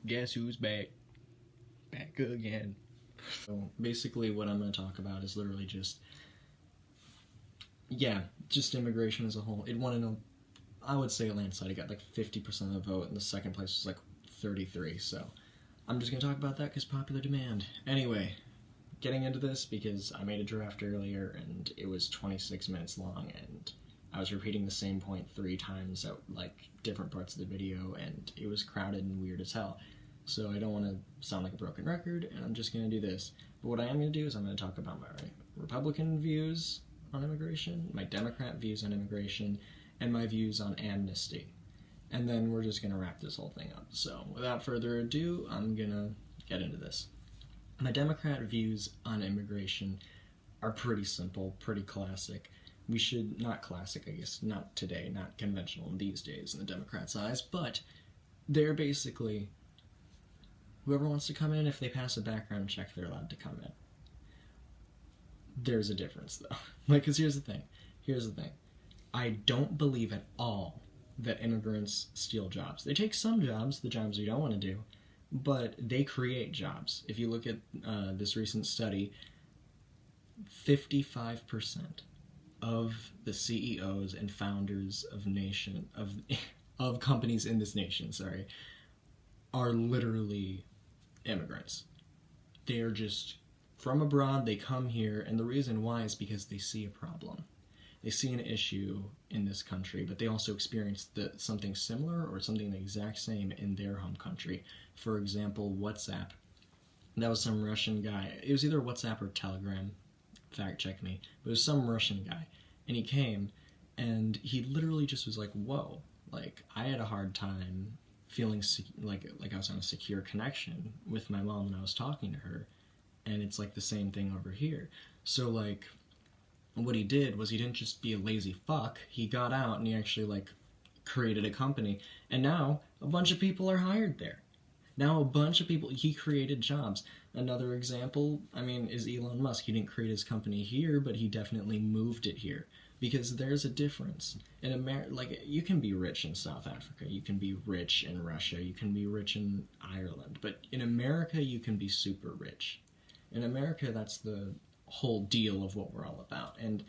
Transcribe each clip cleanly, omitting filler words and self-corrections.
Guess who's back? Back again. So basically what I'm going to talk about is literally just, just immigration as a whole. It won I would say a landslide. It got like 50% of the vote, and the second place was like 33, so I'm just going to talk about that because popular demand. Anyway, getting into this because I made a draft earlier and it was 26 minutes long, and I was repeating the same point 3 times at like different parts of the video, and it was crowded and weird as hell. So I don't want to sound like a broken record, and I'm just going to do this. But what I am going to do is I'm going to talk about my Republican views on immigration, my Democrat views on immigration, and my views on amnesty. And then we're just going to wrap this whole thing up. So without further ado, I'm going to get into this. My Democrat views on immigration are pretty simple, pretty classic. We should, not classic, I guess, not today, not conventional these days in the Democrats' eyes, but they're basically, whoever wants to come in, if they pass a background check, they're allowed to come in. There's a difference, though. Because here's the thing. I don't believe at all that immigrants steal jobs. They take some jobs, the jobs we don't want to do, but they create jobs. If you look at this recent study, 55% of the CEOs and founders of companies in this nation, are literally immigrants. They're just from abroad, they come here, and the reason why is because they see a problem. They see an issue in this country, but they also experience something similar or something the exact same in their home country. For example, WhatsApp. That was some Russian guy. It was either WhatsApp or Telegram. Fact check me. But it was some Russian guy. And he came, and he literally just was like, whoa. Like, I had a hard time feeling like I was on a secure connection with my mom when I was talking to her. And it's like the same thing over here. So like, what he did was he didn't just be a lazy fuck. He got out and he actually like created a company. And now a bunch of people are hired there. Now a bunch of people, he created jobs. Another example, is Elon Musk. He didn't create his company here, but he definitely moved it here. Because there's a difference. In America, like, you can be rich in South Africa, you can be rich in Russia, you can be rich in Ireland, but in America you can be super rich. In America, that's the whole deal of what we're all about. And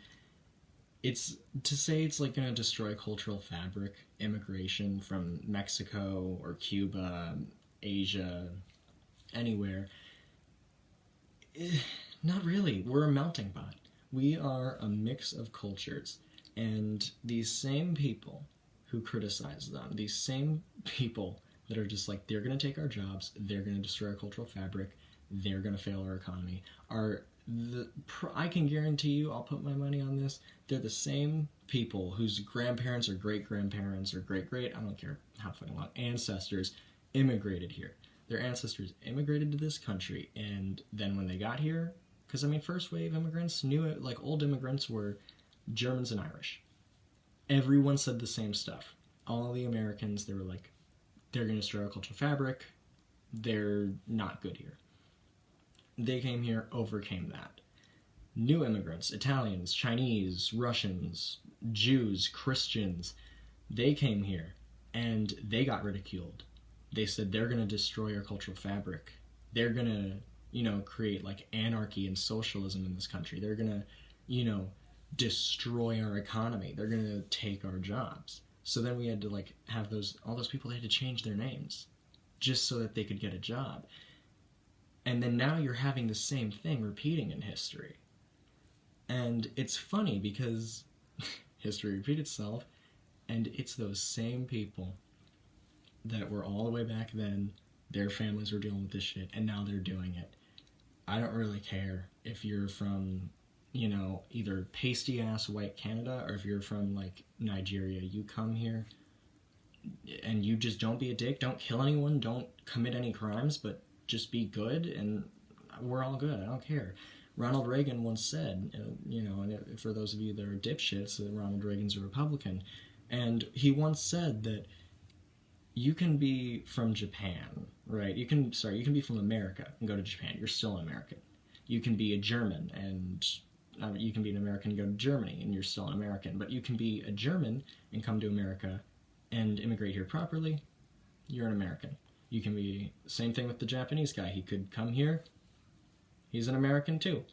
it's to say it's like going to destroy cultural fabric, immigration from Mexico or Cuba, Asia, anywhere. Not really. We're a melting pot. We are a mix of cultures. And these same people who criticize them, these same people that are just like, they're going to take our jobs, they're going to destroy our cultural fabric, they're going to fail our economy, I can guarantee you, I'll put my money on this, they're the same people whose grandparents or great-grandparents or great-great, I don't care how fucking long, ancestors immigrated here. Their ancestors immigrated to this country, and then when they got here, because first wave immigrants, old immigrants were Germans and Irish. Everyone said the same stuff. All the Americans, they were like, they're going to destroy our cultural fabric, they're not good here. They came here, overcame that. New immigrants, Italians, Chinese, Russians, Jews, Christians, they came here and they got ridiculed. They said they're going to destroy our cultural fabric. They're going to, create like anarchy and socialism in this country. They're going to, destroy our economy. They're going to take our jobs. So then we had to have all those people, they had to change their names just so that they could get a job. And then now you're having the same thing repeating in history. And it's funny because history repeats itself, and it's those same people that were all the way back then, their families were dealing with this shit, and now they're doing it. I don't really care if you're from, either pasty-ass white Canada, or if you're from, Nigeria. You come here, and you just don't be a dick, don't kill anyone, don't commit any crimes, but just be good, and we're all good. I don't care. Ronald Reagan once said, and for those of you that are dipshits, that Ronald Reagan's a Republican, and he once said that you can be from Japan, right? You can be from America and go to Japan. You're still an American. You can be a German, and you can be an American and go to Germany, and you're still an American. But you can be a German and come to America and immigrate here properly. You're an American. You can be, same thing with the Japanese guy. He could come here. He's an American too.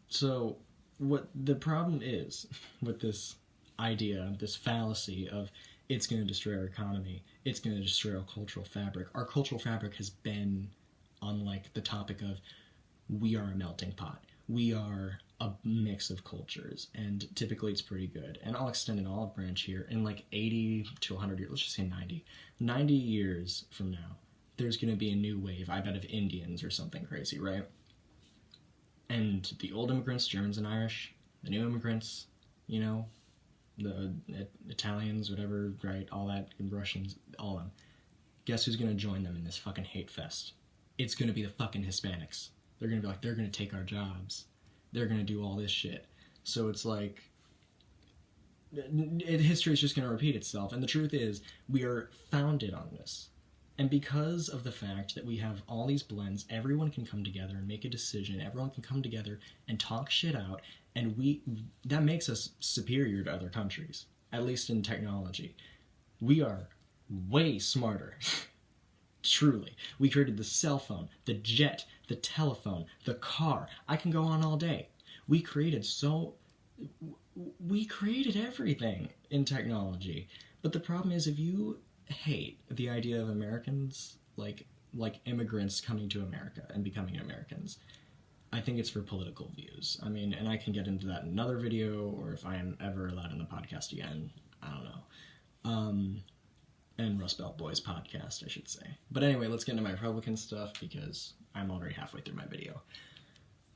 So what the problem is with this idea, this fallacy of it's going to destroy our economy, it's going to destroy our cultural fabric. Our cultural fabric has been on like the topic of we are a melting pot. We are a mix of cultures, and typically it's pretty good. And I'll extend an olive branch here. In like 80 to 100 years, let's just say 90 years from now, there's going to be a new wave, I bet, of Indians or something crazy, right? And the old immigrants, Germans and Irish, the new immigrants, you know, the Italians, whatever, right, all that, and Russians, all of them. Guess who's going to join them in this fucking hate fest? It's going to be the fucking Hispanics. They're going to be like, they're going to take our jobs. They're going to do all this shit. So it's like, history is just going to repeat itself. And the truth is, we are founded on this. And because of the fact that we have all these blends, everyone can come together and make a decision. Everyone can come together and talk shit out. And that makes us superior to other countries, at least in technology. We are way smarter. Truly. We created the cell phone, the jet, the telephone, the car. I can go on all day. We created everything in technology. But the problem is, if you hate the idea of Americans, like immigrants coming to America and becoming Americans, I think it's for political views. I mean, and I can get into that in another video, or if I am ever allowed on the podcast again, I don't know. And Rust Belt Boys podcast, I should say. But anyway, let's get into my Republican stuff, because I'm already halfway through my video.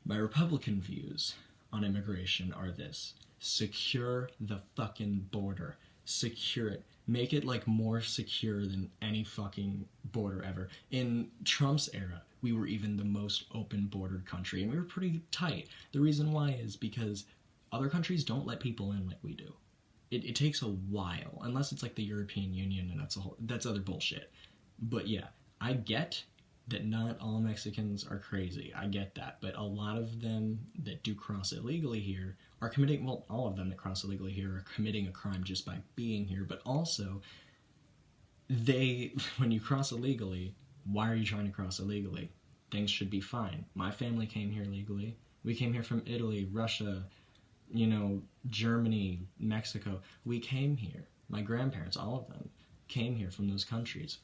My Republican views on immigration are this: secure the fucking border. Secure it. Make it like more secure than any fucking border ever. In Trump's era, we were even the most open-bordered country, and we were pretty tight. The reason why is because other countries don't let people in like we do. It takes a while, unless it's like the European Union, and that's other bullshit. But yeah, I get that not all Mexicans are crazy. I get that. But a lot of them that do cross illegally here are committing, well, all of them that cross illegally here are committing a crime just by being here. But also, when you cross illegally, why are you trying to cross illegally? Things should be fine. My family came here legally. We came here from Italy, Russia, you know, Germany, Mexico. We came here. My grandparents, all of them, came here from those countries.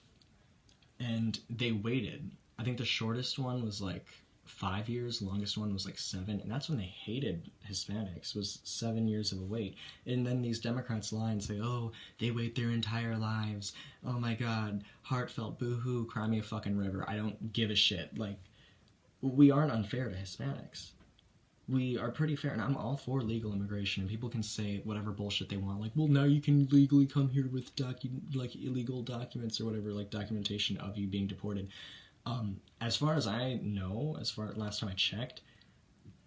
And they waited. I think the shortest one was like 5 years, the longest one was like 7, and that's when they hated Hispanics, was 7 years of a wait. And then these Democrats lie and say, oh, they wait their entire lives. Oh my god, heartfelt, boo-hoo, cry me a fucking river. I don't give a shit. Like, we aren't unfair to Hispanics. We are pretty fair, and I'm all for legal immigration, and people can say whatever bullshit they want, like, well, now you can legally come here with illegal documents or whatever, like documentation of you being deported. As far as I know, last time I checked,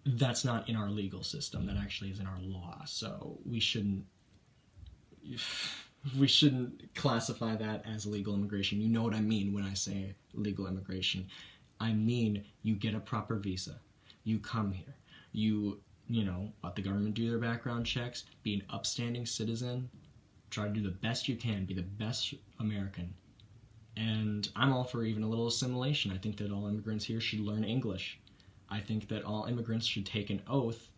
that's not in our legal system. That actually is in our law, so we shouldn't classify that as illegal immigration. You know what I mean when I say legal immigration. I mean, you get a proper visa, you come here. You know, let the government do their background checks, be an upstanding citizen, try to do the best you can, be the best American. And I'm all for even a little assimilation. I think that all immigrants here should learn English. I think that all immigrants should take an oath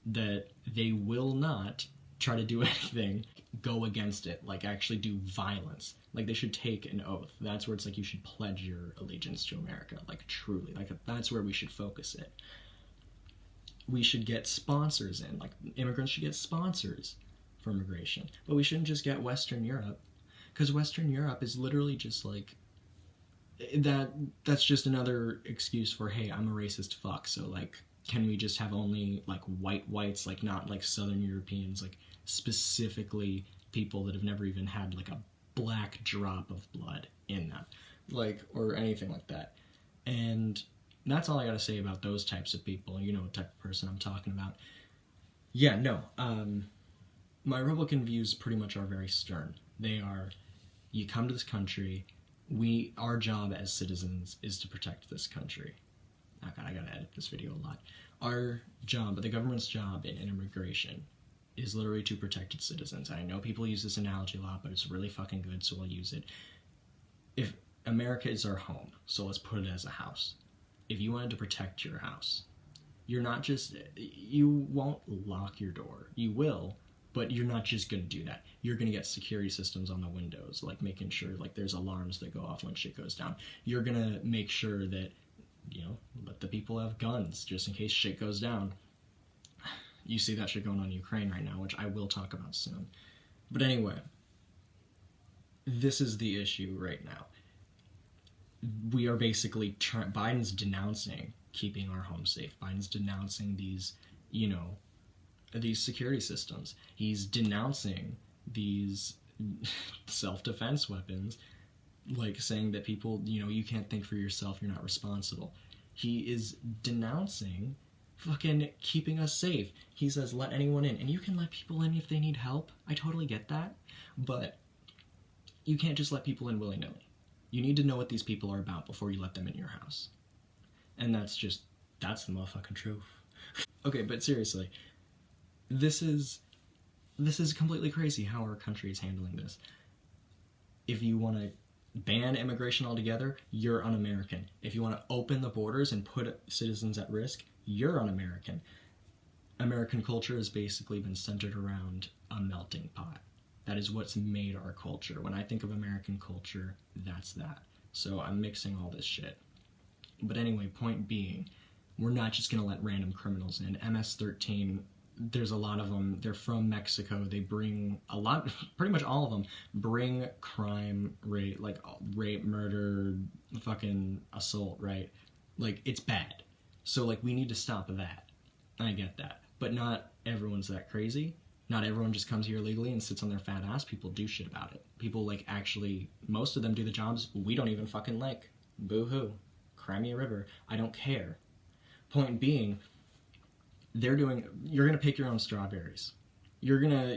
that they will not try to do anything, go against it, like actually do violence. Like, they should take an oath. That's where it's like you should pledge your allegiance to America, like truly. Like, that's where we should focus it. We should get sponsors in. Like, immigrants should get sponsors for immigration. But we shouldn't just get Western Europe, because Western Europe is literally just like, that's just another excuse for, hey, I'm a racist fuck, so like, can we just have only like whites, like not like Southern Europeans, like specifically people that have never even had like a black drop of blood in them, like, or anything like that. And that's all I gotta say about those types of people. You know what type of person I'm talking about. Yeah, no. My Republican views pretty much are very stern. They are, you come to this country, our job as citizens is to protect this country. Oh god, I gotta edit this video a lot. Our job, the government's job in immigration, is literally to protect its citizens. I know people use this analogy a lot, but it's really fucking good, so I'll use it. If America is our home, so let's put it as a house. If you wanted to protect your house, you won't lock your door. You will, but you're not just going to do that. You're going to get security systems on the windows, like making sure like there's alarms that go off when shit goes down. You're going to make sure that, let the people have guns just in case shit goes down. You see that shit going on in Ukraine right now, which I will talk about soon. But anyway, this is the issue right now. We are basically Biden's denouncing keeping our home safe. Biden's denouncing these security systems. He's denouncing these self-defense weapons, like saying that people, you can't think for yourself, you're not responsible. He is denouncing fucking keeping us safe. He says, let anyone in. And you can let people in if they need help. I totally get that. But you can't just let people in willy-nilly. You need to know what these people are about before you let them in your house. And that's the motherfucking truth. Okay, but seriously, this is completely crazy how our country is handling this. If you want to ban immigration altogether, you're un-American. If you want to open the borders and put citizens at risk, you're un-American. American culture has basically been centered around a melting pot. That is what's made our culture. When I think of American culture, that's that. So I'm mixing all this shit. But anyway, point being, we're not just going to let random criminals in. MS-13, there's a lot of them. They're from Mexico. They bring pretty much all of them, bring crime, rape, murder, fucking assault, right? Like, it's bad. So, we need to stop that. I get that. But not everyone's that crazy. Not everyone just comes here illegally and sits on their fat ass. People do shit about it. People, most of them do the jobs we don't even fucking like. Boo-hoo. Cry me a river. I don't care. Point being, you're gonna pick your own strawberries. You're gonna,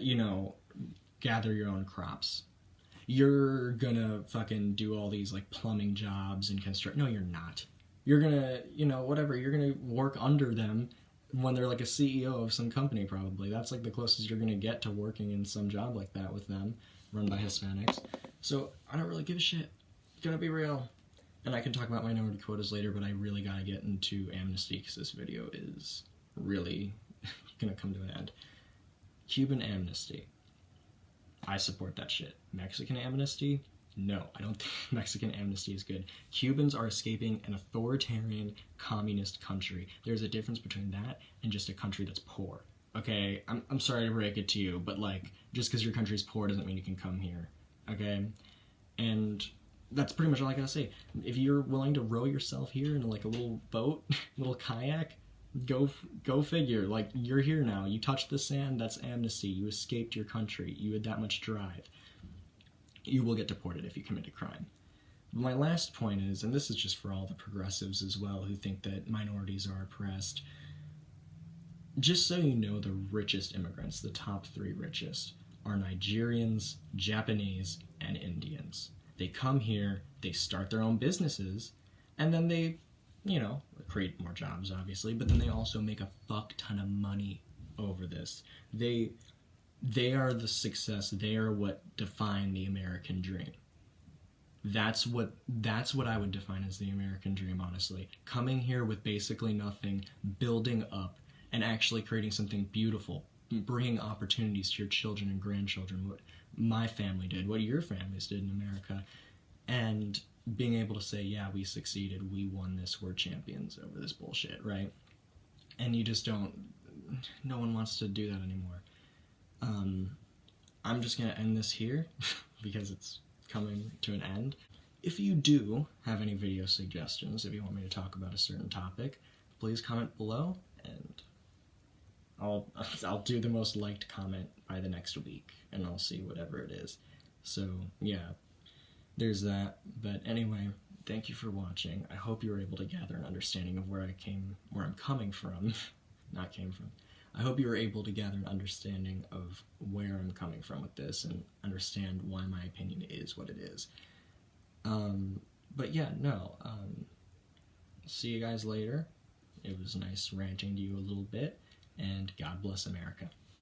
gather your own crops. You're gonna fucking do all these, plumbing jobs and construct. No, you're not. You're gonna, whatever. You're gonna work under them when they're, a CEO of some company, probably. That's, the closest you're gonna get to working in some job like that with them, run by Hispanics. So, I don't really give a shit. Gonna be real. And I can talk about minority quotas later, but I really gotta get into amnesty because this video is really gonna come to an end. Cuban amnesty. I support that shit. Mexican amnesty? No, I don't think Mexican amnesty is good. Cubans are escaping an authoritarian communist country. There's a difference between that and just a country that's poor. Okay, I'm sorry to break it to you, but just because your country's poor doesn't mean you can come here. Okay? And that's pretty much all I gotta say. If you're willing to row yourself here in a little boat, little kayak, go figure. You're here now. You touched the sand, that's amnesty. You escaped your country. You had that much drive. You will get deported if you commit a crime. My last point is, and this is just for all the progressives as well who think that minorities are oppressed, just so you know, the richest immigrants, the top 3 richest, are Nigerians, Japanese, and Indians. They come here, they start their own businesses, and then they, create more jobs, obviously, but then they also make a fuck ton of money over this. They are the success. They are what define the American dream. That's what I would define as the American dream, honestly. Coming here with basically nothing, building up, and actually creating something beautiful, bringing opportunities to your children and grandchildren, what my family did, what your families did in America, and being able to say, yeah, we succeeded, we won this, we're champions over this bullshit, right? And you just no one wants to do that anymore. I'm just going to end this here because it's coming to an end. If you do have any video suggestions, if you want me to talk about a certain topic, please comment below, and I'll do the most liked comment by the next week, and I'll see whatever it is. So, yeah, there's that. But anyway, thank you for watching. I hope you were able to gather an understanding of where I'm coming from. Not came from. I hope you were able to gather an understanding of where I'm coming from with this and understand why my opinion is what it is. But yeah, no. See you guys later. It was nice ranting to you a little bit, and God bless America.